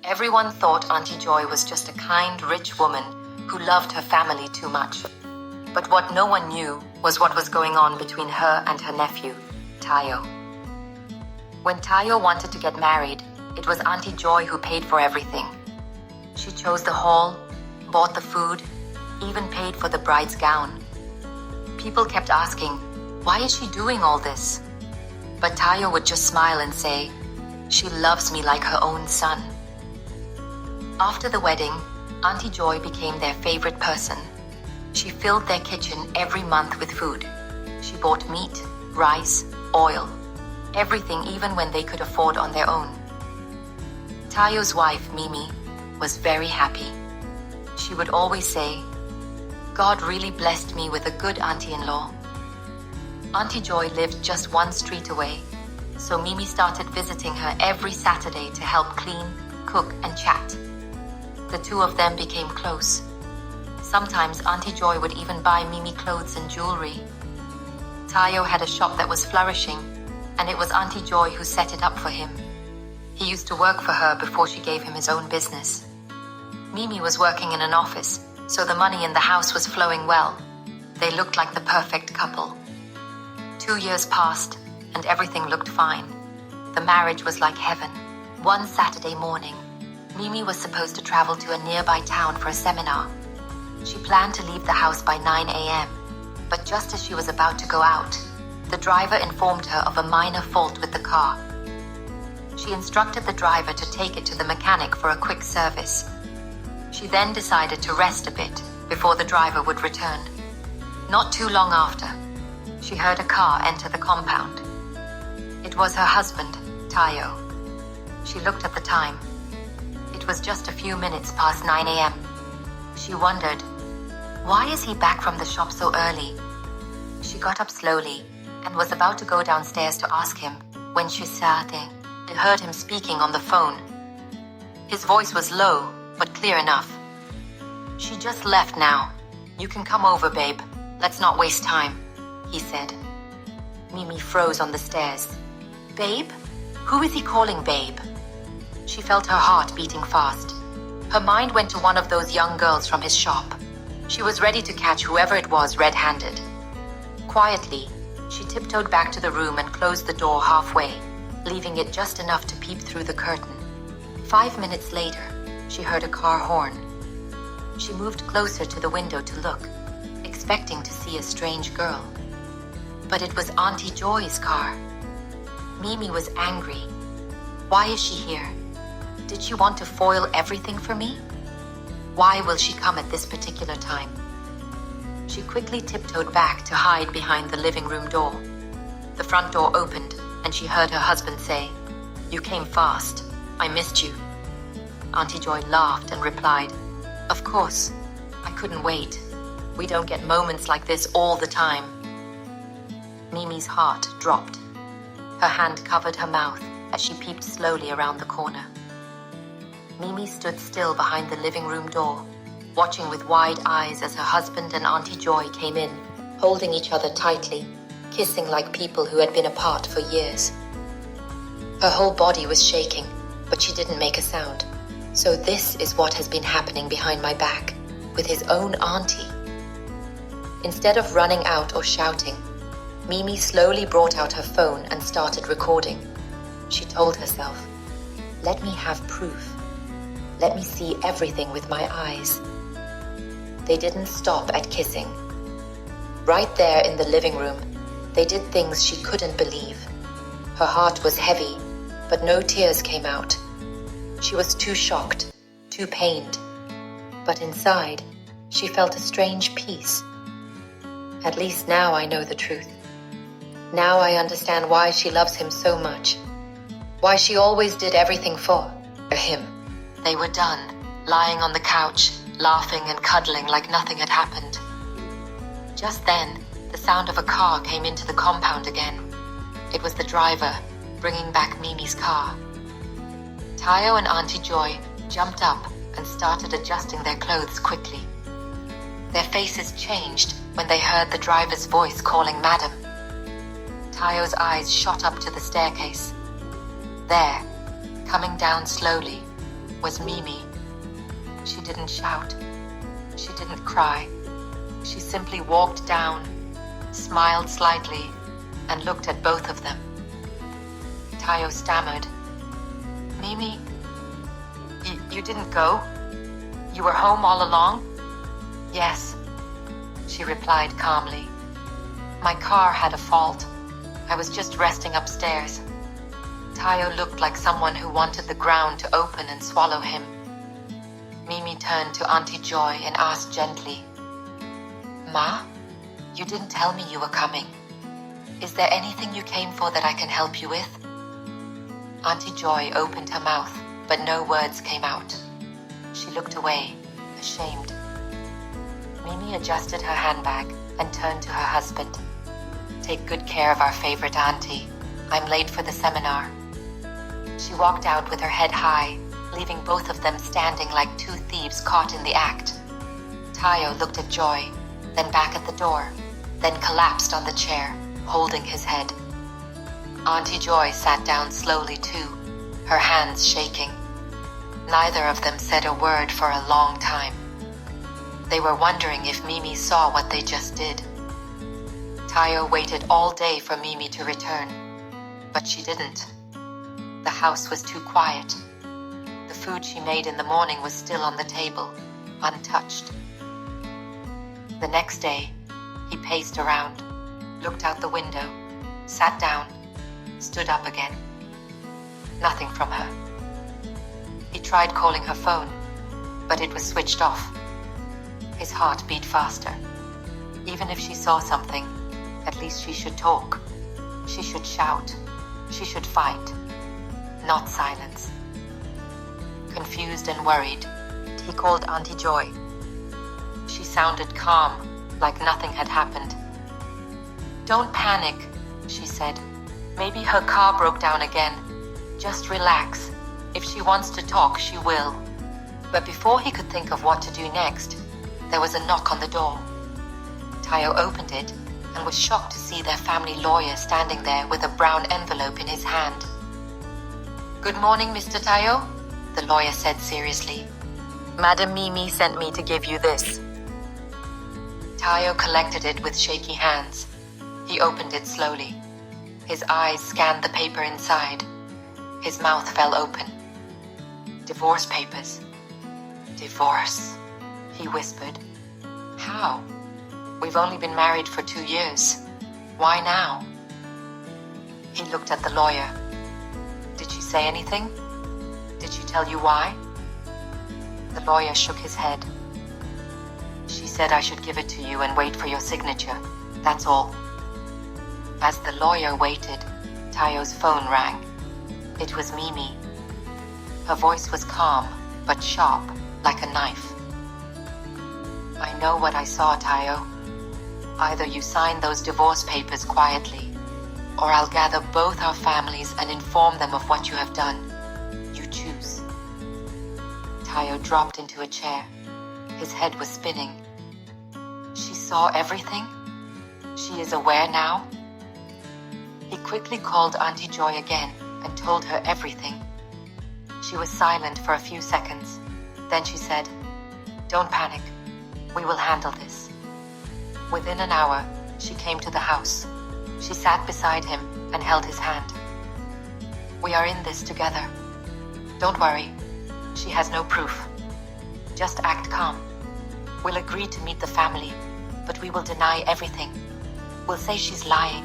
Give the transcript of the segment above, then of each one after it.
Everyone thought Auntie Joy was just a kind, rich woman who loved her family too much. But what no one knew was what was going on between her and her nephew, Tayo. When Tayo wanted to get married, it was Auntie Joy who paid for everything. She chose the hall, bought the food, even paid for the bride's gown. People kept asking, why is she doing all this? But Tayo would just smile and say, she loves me like her own son. After the wedding, Auntie Joy became their favorite person. She filled their kitchen every month with food. She bought meat, rice, oil, everything even when they could afford on their own. Tayo's wife, Mimi, was very happy. She would always say, God really blessed me with a good auntie-in-law. Auntie Joy lived just one street away, so Mimi started visiting her every Saturday to help clean, cook, and chat. The two of them became close. Sometimes Auntie Joy would even buy Mimi clothes and jewelry. Tayo had a shop that was flourishing, and it was Auntie Joy who set it up for him. He used to work for her before she gave him his own business. Mimi was working in an office, so the money in the house was flowing well. They looked like the perfect couple. 2 years passed, and everything looked fine. The marriage was like heaven. One Saturday morning, Mimi was supposed to travel to a nearby town for a seminar. She planned to leave the house by 9 a.m., but just as she was about to go out, the driver informed her of a minor fault with the car. She instructed the driver to take it to the mechanic for a quick service. She then decided to rest a bit before the driver would return. Not too long after, she heard a car enter the compound. It was her husband, Tayo. She looked at the time. It was just a few minutes past 9 a.m. She wondered, why is he back from the shop so early? She got up slowly and was about to go downstairs to ask him when she heard him speaking on the phone. His voice was low, but clear enough. She just left now. You can come over, babe. Let's not waste time, he said. Mimi froze on the stairs. Babe? Who is he calling babe? She felt her heart beating fast. Her mind went to one of those young girls from his shop. She was ready to catch whoever it was red-handed. Quietly, she tiptoed back to the room and closed the door halfway, leaving it just enough to peep through the curtain. 5 minutes later, she heard a car horn. She moved closer to the window to look, expecting to see a strange girl. But it was Auntie Joy's car. Mimi was angry. Why is she here? Did she want to foil everything for me? Why will she come at this particular time? She quickly tiptoed back to hide behind the living room door. The front door opened, and she heard her husband say, "You came fast. I missed you." Auntie Joy laughed and replied, "Of course. I couldn't wait. We don't get moments like this all the time." Mimi's heart dropped. Her hand covered her mouth as she peeped slowly around the corner. Mimi stood still behind the living room door, watching with wide eyes as her husband and Auntie Joy came in, holding each other tightly, kissing like people who had been apart for years. Her whole body was shaking, but she didn't make a sound. So this is what has been happening behind my back, with his own auntie. Instead of running out or shouting, Mimi slowly brought out her phone and started recording. She told herself, "Let me have proof. Let me see everything with my eyes." They didn't stop at kissing. Right there in the living room, they did things she couldn't believe. Her heart was heavy, but no tears came out. She was too shocked, too pained. But inside, she felt a strange peace. At least now I know the truth. Now I understand why she loves him so much. Why she always did everything for him. They were done, lying on the couch, laughing and cuddling like nothing had happened. Just then, the sound of a car came into the compound again. It was the driver, bringing back Mimi's car. Tayo and Auntie Joy jumped up and started adjusting their clothes quickly. Their faces changed when they heard the driver's voice calling Madam. Tayo's eyes shot up to the staircase. There, coming down slowly, was Mimi. She didn't shout. She didn't cry. She simply walked down, smiled slightly, and looked at both of them. Tayo stammered. Mimi, you didn't go? You were home all along? Yes, she replied calmly. My car had a fault. I was just resting upstairs. Tayo looked like someone who wanted the ground to open and swallow him. Mimi turned to Auntie Joy and asked gently, Ma, you didn't tell me you were coming. Is there anything you came for that I can help you with? Auntie Joy opened her mouth, but no words came out. She looked away, ashamed. Mimi adjusted her handbag and turned to her husband. Take good care of our favorite auntie. I'm late for the seminar. She walked out with her head high, leaving both of them standing like two thieves caught in the act. Tayo looked at Joy, then back at the door, then collapsed on the chair, holding his head. Auntie Joy sat down slowly too, her hands shaking. Neither of them said a word for a long time. They were wondering if Mimi saw what they just did. Tayo waited all day for Mimi to return, but she didn't. The house was too quiet. The food she made in the morning was still on the table, untouched. The next day, he paced around, looked out the window, sat down, stood up again. Nothing from her. He tried calling her phone, but it was switched off. His heart beat faster. Even if she saw something, at least she should talk. She should shout. She should fight. Not silence. Confused and worried, he called Auntie Joy. She sounded calm, like nothing had happened. Don't panic, she said. Maybe her car broke down again. Just relax. If she wants to talk, she will. But before he could think of what to do next, there was a knock on the door. Tayo opened it and was shocked to see their family lawyer standing there with a brown envelope in his hand. Good morning, Mr. Tayo, the lawyer said seriously. Madam Mimi sent me to give you this. Tayo collected it with shaky hands. He opened it slowly. His eyes scanned the paper inside. His mouth fell open. Divorce papers. Divorce, he whispered. How? We've only been married for 2 years. Why now? He looked at the lawyer. Did she say anything? Did she tell you why? The lawyer shook his head. She said I should give it to you and wait for your signature. That's all. As the lawyer waited, Tayo's phone rang. It was Mimi. Her voice was calm, but sharp, like a knife. I know what I saw, Tayo. Either you sign those divorce papers quietly, or I'll gather both our families and inform them of what you have done. You choose. Tayo dropped into a chair. His head was spinning. She saw everything? She is aware now? He quickly called Auntie Joy again and told her everything. She was silent for a few seconds. Then she said, Don't panic. We will handle this. Within an hour, she came to the house. She sat beside him and held his hand. We are in this together. Don't worry. She has no proof. Just act calm. We'll agree to meet the family, but we will deny everything. We'll say she's lying.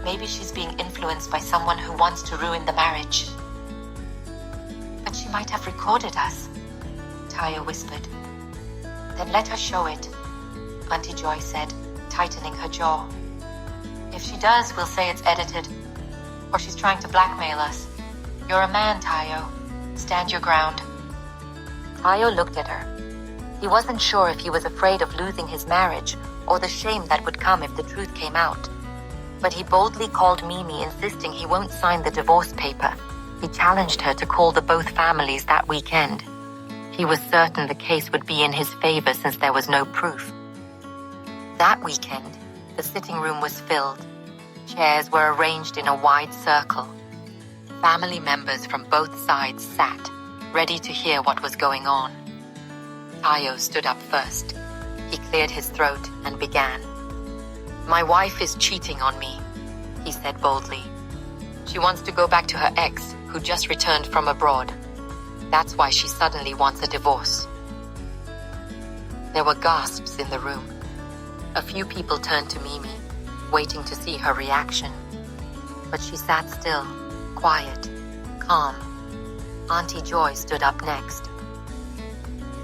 Maybe she's being influenced by someone who wants to ruin the marriage. But she might have recorded us, Tayo whispered. Then let her show it, Auntie Joy said, tightening her jaw. If she does, we'll say it's edited, or she's trying to blackmail us. You're a man, Tayo. Stand your ground. Tayo looked at her. He wasn't sure if he was afraid of losing his marriage or the shame that would come if the truth came out. But he boldly called Mimi, insisting he won't sign the divorce paper. He challenged her to call the both families that weekend. He was certain the case would be in his favor since there was no proof. That weekend, the sitting room was filled. Chairs were arranged in a wide circle. Family members from both sides sat, ready to hear what was going on. Tayo stood up first. He cleared his throat and began. "My wife is cheating on me," he said boldly. "She wants to go back to her ex, who just returned from abroad. That's why she suddenly wants a divorce." There were gasps in the room. A few people turned to Mimi, waiting to see her reaction. But she sat still, quiet, calm. Auntie Joy stood up next.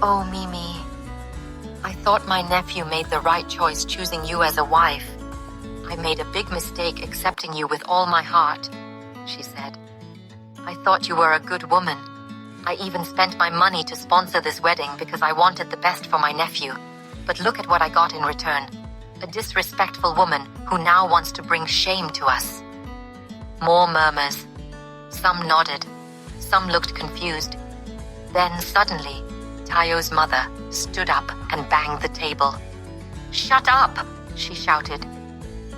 "Oh, Mimi, I thought my nephew made the right choice choosing you as a wife. I made a big mistake accepting you with all my heart," she said. "I thought you were a good woman. I even spent my money to sponsor this wedding because I wanted the best for my nephew. But look at what I got in return. A disrespectful woman who now wants to bring shame to us." More murmurs. Some nodded. Some looked confused. Then suddenly, Tayo's mother stood up and banged the table. "Shut up!" she shouted.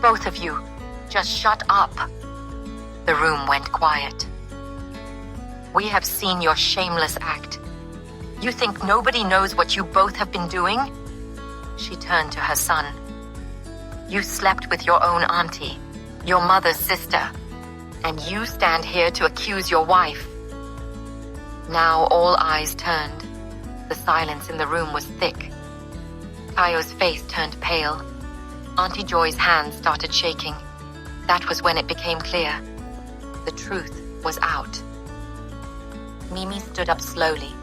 "Both of you, just shut up." The room went quiet. "We have seen your shameless act. You think nobody knows what you both have been doing?" She turned to her son. "You slept with your own auntie, your mother's sister, and you stand here to accuse your wife." Now all eyes turned. The silence in the room was thick. Tayo's face turned pale. Auntie Joy's hands started shaking. That was when it became clear. The truth was out. Mimi stood up slowly,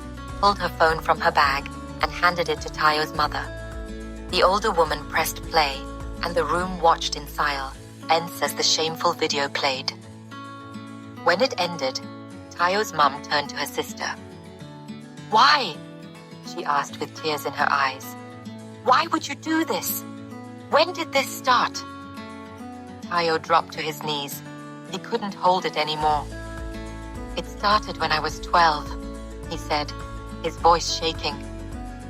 pulled her phone from her bag, and handed it to Tayo's mother. The older woman pressed play, and the room watched in silence as the shameful video played. When it ended, Tayo's mum turned to her sister. "Why?" she asked with tears in her eyes. "Why would you do this? When did this start?" Tayo dropped to his knees. He couldn't hold it anymore. "It started when I was 12, he said, his voice shaking.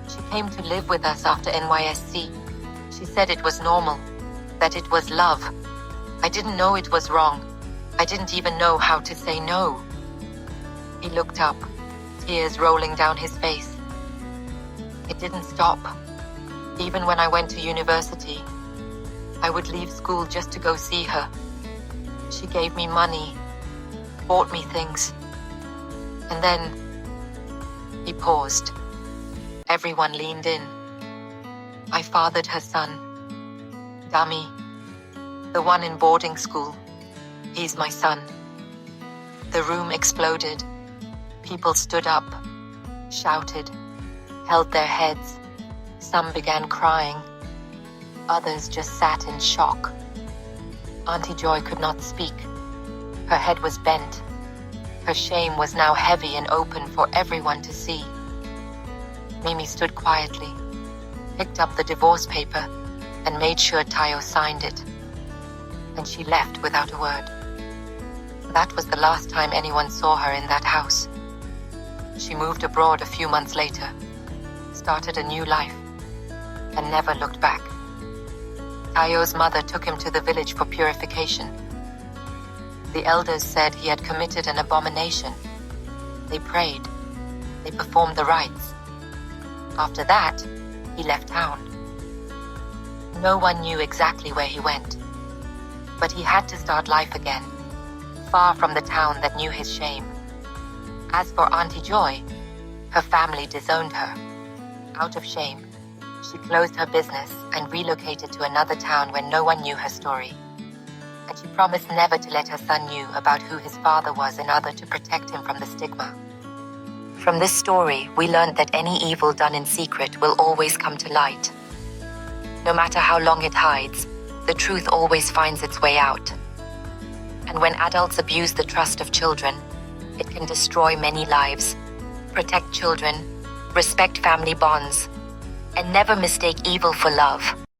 "She came to live with us after NYSC. She said it was normal, that it was love. I didn't know it was wrong. I didn't even know how to say no." He looked up, tears rolling down his face. "It didn't stop. Even when I went to university, I would leave school just to go see her. She gave me money, bought me things. And then..." He paused. Everyone leaned in. "I fathered her son. Dummy. The one in boarding school. He's my son." The room exploded. People stood up, shouted, held their heads. Some began crying. Others just sat in shock. Auntie Joy could not speak. Her head was bent. Her shame was now heavy and open for everyone to see. Mimi stood quietly, picked up the divorce paper, and made sure Tayo signed it. And she left without a word. That was the last time anyone saw her in that house. She moved abroad a few months later, started a new life, and never looked back. Tayo's mother took him to the village for purification. The elders said he had committed an abomination. They prayed. They performed the rites. After that, he left town. No one knew exactly where he went, but he had to start life again, far from the town that knew his shame. As for Auntie Joy, her family disowned her. Out of shame, she closed her business and relocated to another town where no one knew her story. And she promised never to let her son know about who his father was in order to protect him from the stigma. From this story, we learned that any evil done in secret will always come to light. No matter how long it hides, the truth always finds its way out. And when adults abuse the trust of children, it can destroy many lives. Protect children, respect family bonds, and never mistake evil for love.